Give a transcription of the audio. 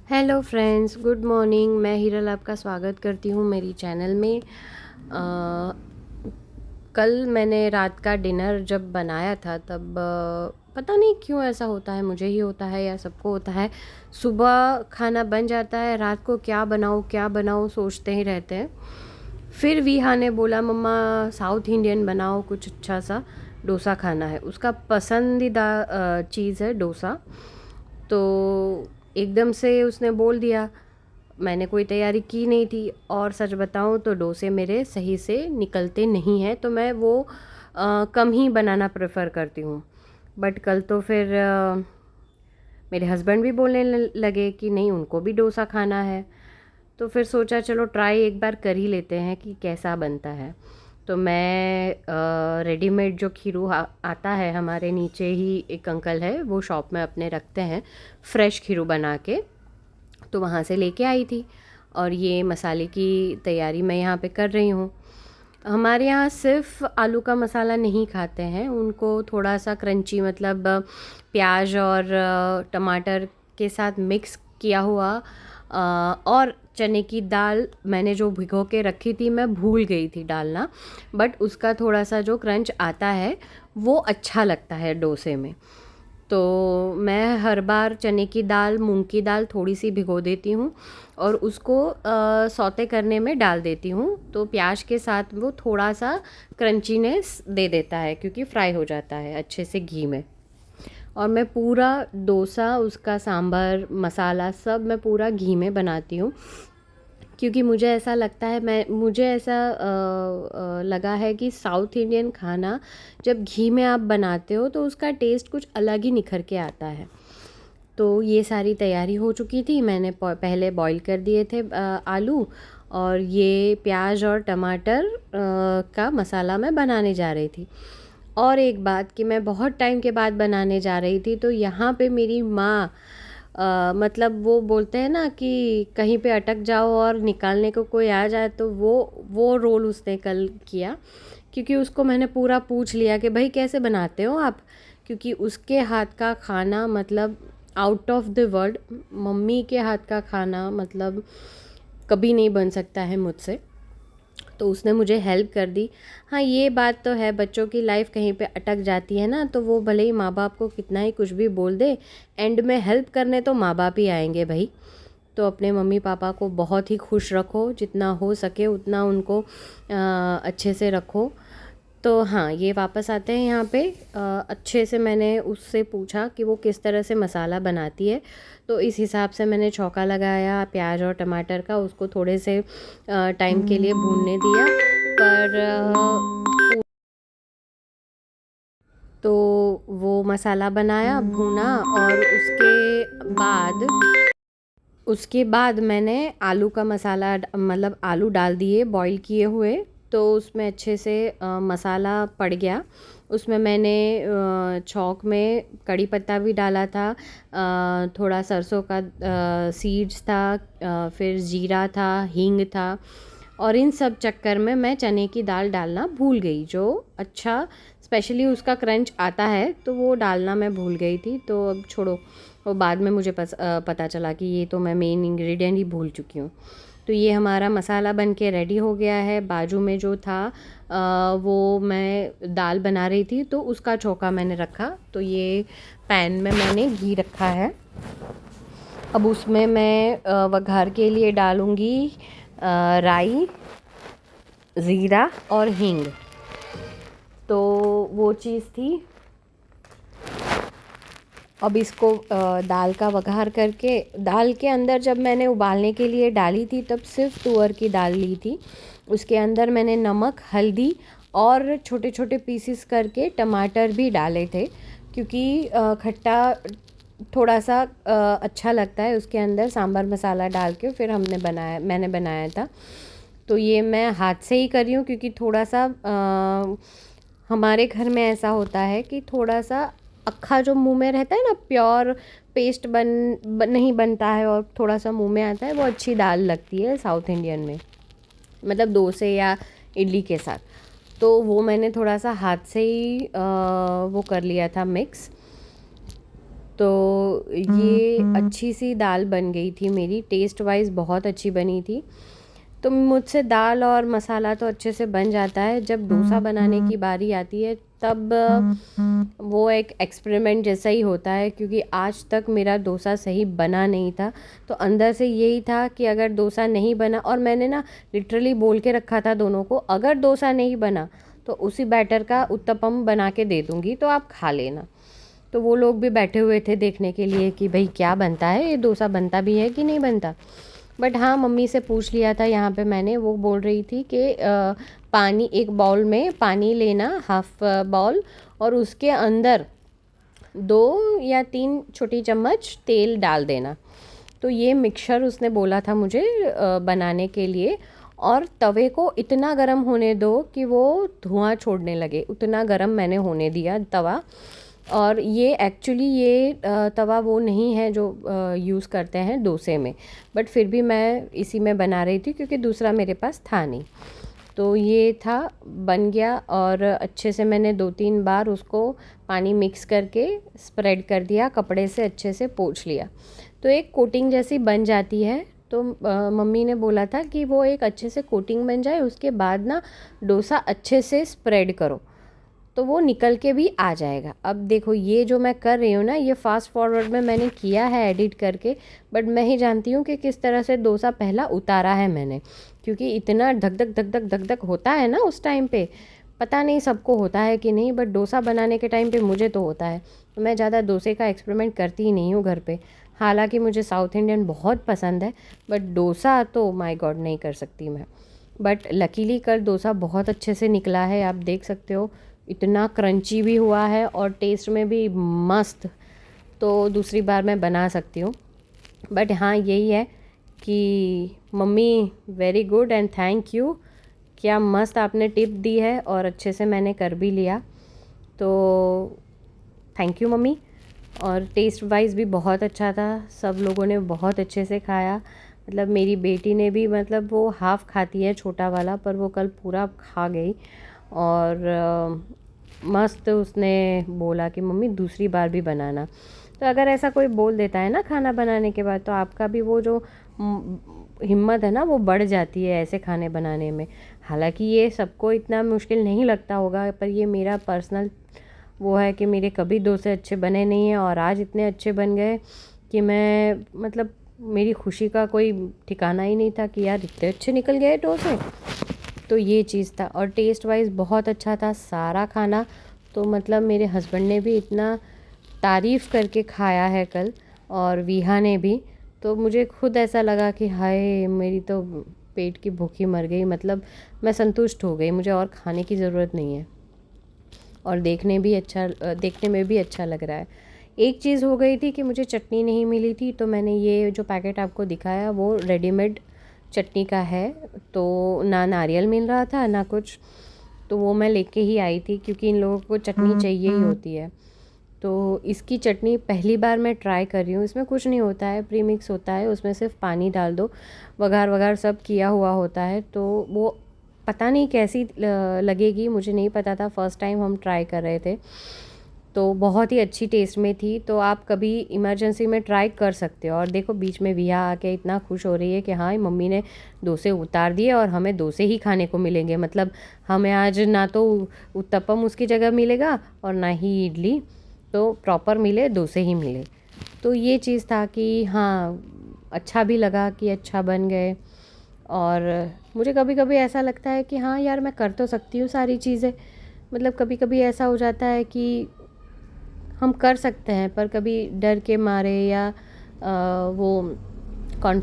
Hello friends, good morning. मैं हीरल आपका स्वागत करती हूँ मेरी चैनल में। कल मैंने रात का डिनर जब बनाया था तब पता नहीं क्यों ऐसा होता है, मुझे ही होता है या सबको होता है। सुबह खाना बन जाता है, रात को क्या बनाऊँ सोचते ही रहते हैं। फिर विहा ने बोला मम्मा साउथ इंडियन बनाओ, कुछ अच्छा सा डोसा खाना है। उसका पसंदीदा चीज़ है डोसा। तो एकदम से उसने बोल दिया। मैंने कोई तैयारी की नहीं थी और सच बताऊं तो डोसे मेरे सही से निकलते नहीं हैं, तो मैं वो कम ही बनाना प्रेफर करती हूँ। बट कल तो फिर मेरे हस्बैंड भी बोलने लगे कि नहीं, उनको भी डोसा खाना है। तो फिर सोचा चलो ट्राई एक बार कर ही लेते हैं कि कैसा बनता है। तो मैं रेडीमेड जो खीरू आता है, हमारे नीचे ही एक अंकल है, वो शॉप में अपने रखते हैं फ्रेश खीरू बना के, तो वहाँ से लेके आई थी। और ये मसाले की तैयारी मैं यहाँ पे कर रही हूँ। हमारे यहाँ सिर्फ आलू का मसाला नहीं खाते हैं, उनको थोड़ा सा क्रंची, मतलब प्याज और टमाटर के साथ मिक्स किया हुआ और चने की दाल मैंने जो भिगो के रखी थी, मैं भूल गई थी डालना। बट उसका थोड़ा सा जो क्रंच आता है वो अच्छा लगता है डोसे में। तो मैं हर बार चने की दाल, मूंग की दाल थोड़ी सी भिगो देती हूँ और उसको सौते करने में डाल देती हूँ, तो प्याज के साथ वो थोड़ा सा क्रंचीनेस दे देता है क्योंकि फ्राई हो जाता है अच्छे से घी में। और मैं पूरा डोसा, उसका सांभर मसाला सब मैं पूरा घी में बनाती हूँ, क्योंकि मुझे ऐसा लगता है, मुझे ऐसा लगा है कि साउथ इंडियन खाना जब घी में आप बनाते हो तो उसका टेस्ट कुछ अलग ही निखर के आता है। तो ये सारी तैयारी हो चुकी थी, मैंने पहले बॉईल कर दिए थे आलू, और ये प्याज और टमाटर का मसाला मैं बनाने जा रही थी। और एक बात कि मैं बहुत टाइम के बाद बनाने जा रही थी, तो यहाँ पे मेरी माँ मतलब वो बोलते हैं ना कि कहीं पे अटक जाओ और निकालने को कोई आ जाए, तो वो रोल उसने कल किया। क्योंकि उसको मैंने पूरा पूछ लिया कि भाई कैसे बनाते हो आप, क्योंकि उसके हाथ का खाना मतलब out of the world. Mummy के हाथ का खाना मतलब कभी नहीं बन सकता है मुझसे। तो उसने मुझे हेल्प कर दी। हाँ, ये बात तो है, बच्चों की लाइफ कहीं पे अटक जाती है ना, तो वो भले ही माँ बाप को कितना ही कुछ भी बोल दे, एंड में हेल्प करने तो माँ बाप ही आएंगे भाई। तो अपने मम्मी पापा को बहुत ही खुश रखो, जितना हो सके उतना उनको अच्छे से रखो। तो हाँ, ये वापस आते हैं यहाँ पे। अच्छे से मैंने उससे पूछा कि वो किस तरह से मसाला बनाती है, तो इस हिसाब से मैंने छौंका लगाया प्याज और टमाटर का, उसको थोड़े से टाइम के लिए भूनने दिया। पर तो वो मसाला बनाया, भूना, और उसके बाद मैंने आलू का मसाला मतलब आलू डाल दिए बॉईल किए हुए। तो उसमें अच्छे से मसाला पड़ गया। उसमें मैंने छौंक में कड़ी पत्ता भी डाला था, थोड़ा सरसों का सीड्स था, फिर जीरा था, हींग था। और इन सब चक्कर में मैं चने की दाल डालना भूल गई, जो अच्छा स्पेशली उसका क्रंच आता है, तो वो डालना मैं भूल गई थी। तो अब छोड़ो, वो बाद में मुझे पता चला कि ये तो मैं मेन इंग्रेडिएंट ही भूल चुकी हूँ। तो ये हमारा मसाला बन के रेडी हो गया है। बाजू में जो था वो मैं दाल बना रही थी, तो उसका छौंका मैंने रखा। तो ये पैन में मैंने घी रखा है। अब उसमें मैं वघार के लिए डालूँगी राई, ज़ीरा और हींग। तो वो चीज़ थी। अब इसको दाल का वघार करके, दाल के अंदर जब मैंने उबालने के लिए डाली थी तब सिर्फ तुअर की दाल ली थी। उसके अंदर मैंने नमक, हल्दी और छोटे छोटे पीसेस करके टमाटर भी डाले थे, क्योंकि खट्टा थोड़ा सा अच्छा लगता है उसके अंदर। सांभर मसाला डाल के फिर मैंने बनाया था। तो ये मैं हाथ से ही कर रही हूँ, क्योंकि थोड़ा सा हमारे घर में ऐसा होता है कि थोड़ा सा अक्खा जो मुंह में रहता है ना, प्योर पेस्ट नहीं बनता है और थोड़ा सा मुंह में आता है, वो अच्छी दाल लगती है साउथ इंडियन में, मतलब डोसे या इडली के साथ। तो वो मैंने थोड़ा सा हाथ से ही वो कर लिया था मिक्स। तो ये अच्छी सी दाल बन गई थी मेरी, टेस्ट वाइज़ बहुत अच्छी बनी थी। तो मुझसे दाल और मसाला तो अच्छे से बन जाता है, जब डोसा बनाने की बारी आती है तब वो एक एक्सपेरिमेंट जैसा ही होता है, क्योंकि आज तक मेरा डोसा सही बना नहीं था। तो अंदर से यही था कि अगर डोसा नहीं बना, और मैंने ना लिटरली बोल के रखा था दोनों को, अगर डोसा नहीं बना तो उसी बैटर का उत्तपम बना के दे दूँगी, तो आप खा लेना। तो वो लोग भी बैठे हुए थे देखने के लिए कि भाई क्या बनता है, ये डोसा बनता भी है कि नहीं बनता। बट हाँ, मम्मी से पूछ लिया था यहाँ पे मैंने, वो बोल रही थी कि पानी, एक बाउल में पानी लेना, हाफ बाउल, और उसके अंदर 2 या 3 छोटी चम्मच तेल डाल देना। तो ये मिक्सचर उसने बोला था मुझे बनाने के लिए। और तवे को इतना गरम होने दो कि वो धुआं छोड़ने लगे, उतना गरम मैंने होने दिया तवा। और ये एक्चुअली ये तवा वो नहीं है जो यूज़ करते हैं डोसे में, बट फिर भी मैं इसी में बना रही थी क्योंकि दूसरा मेरे पास था नहीं। तो ये था, बन गया, और अच्छे से मैंने 2-3 बार उसको पानी मिक्स करके स्प्रेड कर दिया, कपड़े से अच्छे से पोंछ लिया। तो एक कोटिंग जैसी बन जाती है। तो मम्मी ने बोला था कि वो एक अच्छे से कोटिंग बन जाए, उसके बाद ना डोसा अच्छे से स्प्रेड करो तो वो निकल के भी आ जाएगा। अब देखो, ये जो मैं कर रही हूँ ना, ये फास्ट फॉरवर्ड में मैंने किया है एडिट करके, बट मैं ही जानती हूँ कि किस तरह से डोसा पहला उतारा है मैंने, क्योंकि इतना धक धक धक धक धक धक होता है ना उस टाइम पे। पता नहीं सबको होता है कि नहीं, बट डोसा बनाने के टाइम पे मुझे तो होता है। तो मैं ज़्यादा डोसे का एक्सपेरिमेंट करती ही नहीं हूँ घर पे। हालांकि मुझे साउथ इंडियन बहुत पसंद है, बट डोसा तो माय गॉड नहीं कर सकती मैं। बट लकीली कल डोसा बहुत अच्छे से निकला है, आप देख सकते हो, इतना क्रंची भी हुआ है और टेस्ट में भी मस्त। तो दूसरी बार मैं बना सकती हूँ। बट हाँ, यही है कि mummy very good and thank you, क्या मस्त आपने टिप दी है और अच्छे से मैंने कर भी लिया। तो थैंक यू मम्मी। और टेस्ट वाइज भी बहुत अच्छा था, सब लोगों ने बहुत अच्छे से खाया। मतलब मेरी बेटी ने भी, मतलब वो हाफ़ खाती है छोटा वाला, पर वो कल पूरा खा गई। और मस्त उसने बोला कि मम्मी दूसरी बार भी बनाना। तो अगर ऐसा कोई बोल देता है ना खाना बनाने के बाद, तो आपका भी वो जो हिम्मत है ना वो बढ़ जाती है ऐसे खाने बनाने में। हालांकि ये सबको इतना मुश्किल नहीं लगता होगा, पर ये मेरा पर्सनल वो है कि मेरे कभी डोसे अच्छे बने नहीं हैं, और आज इतने अच्छे बन गए कि मैं, मतलब मेरी खुशी का कोई ठिकाना ही नहीं था कि यार इतने अच्छे निकल गए डोसे। तो ये चीज़ था, और टेस्ट वाइज बहुत अच्छा था सारा खाना। तो मतलब मेरे हस्बैंड ने भी इतना तारीफ़ करके खाया है कल, और विहा ने भी। तो मुझे खुद ऐसा लगा कि हाय, मेरी तो पेट की भूखी मर गई, मतलब मैं संतुष्ट हो गई, मुझे और खाने की ज़रूरत नहीं है। और देखने में भी अच्छा लग रहा है। एक चीज़ हो गई थी कि मुझे चटनी नहीं मिली थी, तो मैंने ये जो पैकेट आपको दिखाया वो रेडीमेड चटनी का है। तो ना नारियल मिल रहा था ना कुछ, तो वो मैं लेके ही आई थी क्योंकि इन लोगों को चटनी चाहिए ही होती है। तो इसकी चटनी पहली बार मैं ट्राई कर रही हूँ। इसमें कुछ नहीं होता है, प्री मिक्स होता है, उसमें सिर्फ पानी डाल दो, वघार वघार सब किया हुआ होता है। तो वो पता नहीं कैसी लगेगी, मुझे नहीं पता था, फर्स्ट टाइम हम ट्राई कर रहे थे। तो बहुत ही अच्छी टेस्ट में थी। तो आप कभी इमरजेंसी में ट्राई कर सकते हो। और देखो, बीच में विहा आके इतना खुश हो रही है कि हाँ, मम्मी ने डोसे उतार दिए और हमें डोसे ही खाने को मिलेंगे। मतलब हमें आज ना तो उत्तपम उसकी जगह मिलेगा और ना ही इडली, तो प्रॉपर मिले, डोसे ही मिले। तो ये चीज़ था कि हाँ, अच्छा भी लगा कि अच्छा बन गए। और मुझे कभी कभी ऐसा लगता है कि हाँ यार, मैं कर तो सकती हूँ सारी चीज़ें। मतलब कभी कभी ऐसा हो जाता है कि हम कर सकते हैं, पर कभी डर के मारे या वो कॉन्फ